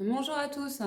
Bonjour à tous.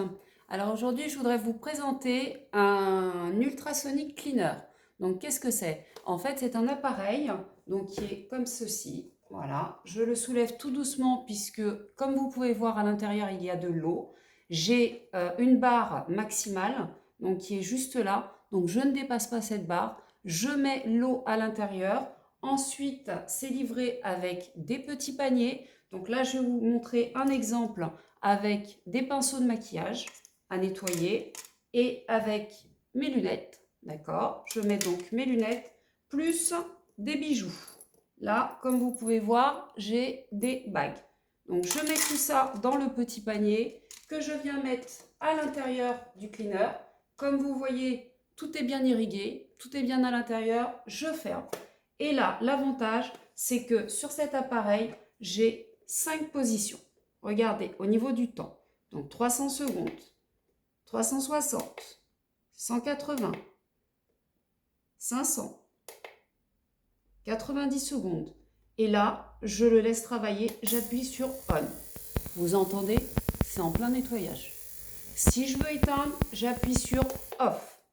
Alors aujourd'hui, je voudrais vous présenter un ultrasonic cleaner. Donc qu'est-ce que c'est? En fait, c'est un appareil donc, qui est comme ceci. Voilà, je le soulève tout doucement puisque comme vous pouvez voir à l'intérieur, il y a de l'eau. J'ai une barre maximale donc qui est juste là. Donc je ne dépasse pas cette barre. Je mets l'eau à l'intérieur. Ensuite, c'est livré avec des petits paniers. Donc là, je vais vous montrer un exemple avec des pinceaux de maquillage à nettoyer et avec mes lunettes, d'accord? Je mets donc mes lunettes plus des bijoux. Là, comme vous pouvez voir, j'ai des bagues. Donc, je mets tout ça dans le petit panier que je viens mettre à l'intérieur du cleaner. Comme vous voyez, tout est bien irrigué, tout est bien à l'intérieur. Je ferme. Et là, l'avantage, c'est que sur cet appareil, j'ai 5 positions. Regardez, au niveau du temps. Donc 300 secondes, 360, 180, 500, 90 secondes. Et là, je le laisse travailler, j'appuie sur On. Vous entendez? C'est en plein nettoyage. Si je veux éteindre, j'appuie sur Off.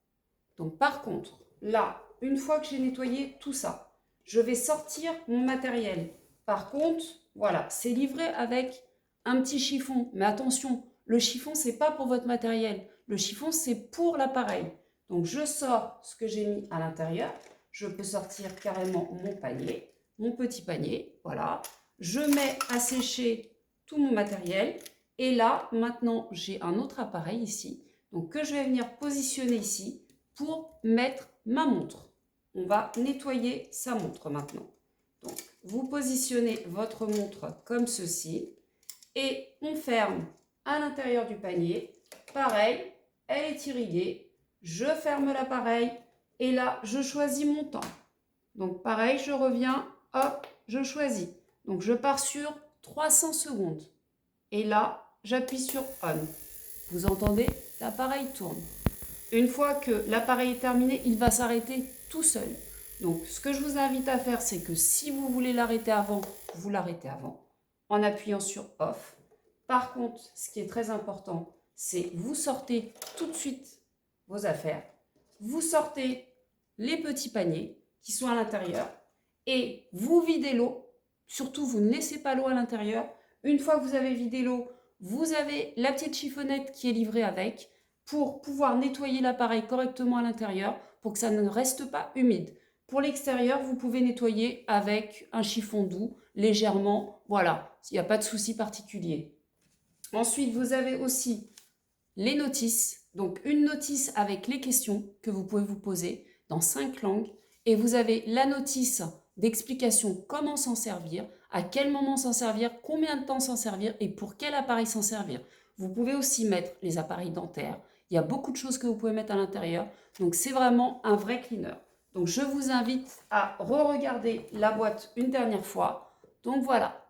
Donc par contre, là, une fois que j'ai nettoyé tout ça, je vais sortir mon matériel. Par contre, voilà, c'est livré avec un petit chiffon. Mais attention, le chiffon, c'est pas pour votre matériel. Le chiffon, c'est pour l'appareil. Donc je sors ce que j'ai mis à l'intérieur. Je peux sortir carrément mon panier, mon petit panier. Voilà. Je mets à sécher tout mon matériel. Et là, maintenant, j'ai un autre appareil ici. Donc que je vais venir positionner ici pour mettre ma montre. On va nettoyer sa montre maintenant. Donc, vous positionnez votre montre comme ceci et on ferme à l'intérieur du panier. Pareil, elle est irriguée. Je ferme l'appareil et là, je choisis mon temps. Donc, pareil, je reviens, hop, je choisis. Donc, je pars sur 300 secondes. Et là, j'appuie sur On. Vous entendez? L'appareil tourne. Une fois que l'appareil est terminé, il va s'arrêter tout seul. Donc, ce que je vous invite à faire, c'est que si vous voulez l'arrêter avant, vous l'arrêtez avant, en appuyant sur Off. Par contre, ce qui est très important, c'est vous sortez tout de suite vos affaires, vous sortez les petits paniers qui sont à l'intérieur et vous videz l'eau. Surtout, vous ne laissez pas l'eau à l'intérieur. Une fois que vous avez vidé l'eau, vous avez la petite chiffonnette qui est livrée avec pour pouvoir nettoyer l'appareil correctement à l'intérieur pour que ça ne reste pas humide. Pour l'extérieur, vous pouvez nettoyer avec un chiffon doux, légèrement, voilà, il n'y a pas de souci particulier. Ensuite, vous avez aussi les notices, donc une notice avec les questions que vous pouvez vous poser dans 5 langues, et vous avez la notice d'explication comment s'en servir, à quel moment s'en servir, combien de temps s'en servir et pour quel appareil s'en servir. Vous pouvez aussi mettre les appareils dentaires, il y a beaucoup de choses que vous pouvez mettre à l'intérieur, donc c'est vraiment un vrai cleaner. Donc je vous invite à re-regarder la boîte une dernière fois. Donc voilà,